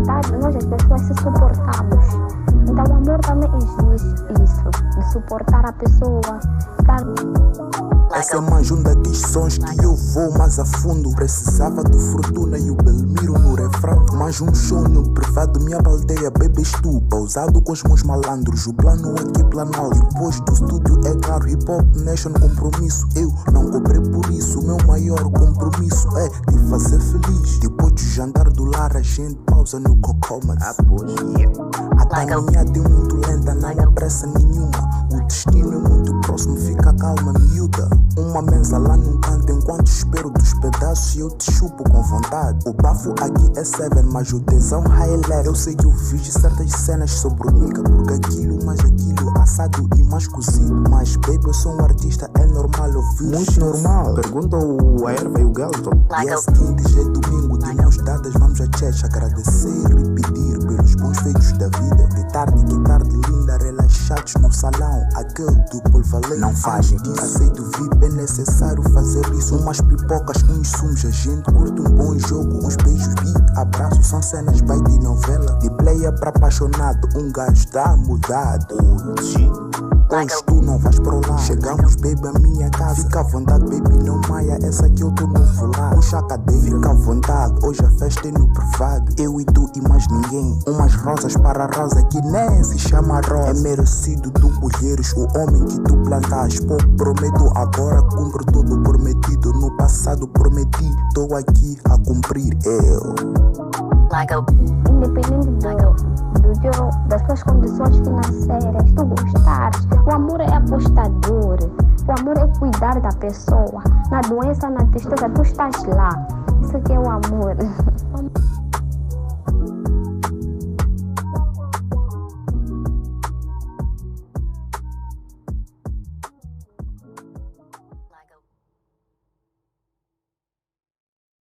verdade, nós as pessoas se suportamos. Então o amor também existe isso, de suportar a pessoa. Essa é mais um daqueles sons que eu vou mais a fundo. Precisava do Fortuna e o Belmiro no refrão. Mais um show no privado, minha baldeia, bebês tu. Pausado com os meus malandros, o plano aqui é planal. Depois do estúdio é claro, hip hop nation compromisso. Eu não cobrei por isso, o meu maior compromisso é de fazer feliz. Depois de jantar do lar, a gente pausa no cocômetro. A caminhada é muito lenta, não há pressa nenhuma. O destino é muito próximo, fica calma, miúda. Uma mesa lá num canto enquanto espero dos pedaços e eu te chupo com vontade. O bafo aqui é 7, mas o tesão high level. Eu sei que eu fiz certas cenas sobre o nigga, porque aquilo mais aquilo, assado e mais cozido. Mas baby, eu sou um artista, é normal ouvir. Muito normal. Pergunta a Erva e o Gelton. Dia seguinte já é domingo, de mãos dadas vamos a church. Agradecer e pedir pelos bons feitos da vida. De tarde, que tarde linda, relaxados no salão. Aquele do polvalente não faz disso. Aceito VIP, é necessário fazer isso. Umas pipocas, uns sumos, a gente curte um bom jogo. Uns beijos e abraços, são cenas by de novela. De player pra apaixonado, um gajo tá mudado. Hoje tu não vais pro lá. Chegamos, baby, a minha casa. Fica à vontade, baby, não maia. Essa aqui eu tô no volar. Puxa a cadeira, fica à vontade. Hoje a festa é no privado. Eu e tu e mais ninguém. Umas rosas para a rosa que nem se chama rosa. É merecido tu colheres o homem que tu plantas. Pô, prometo agora, cumpro tudo prometido. No passado prometi, tô aqui a cumprir eu. Independente das tuas condições financeiras, tu gostares. O amor é apostador. O amor é cuidar da pessoa. Na doença, na tristeza, tu estás lá. Isso que é o amor.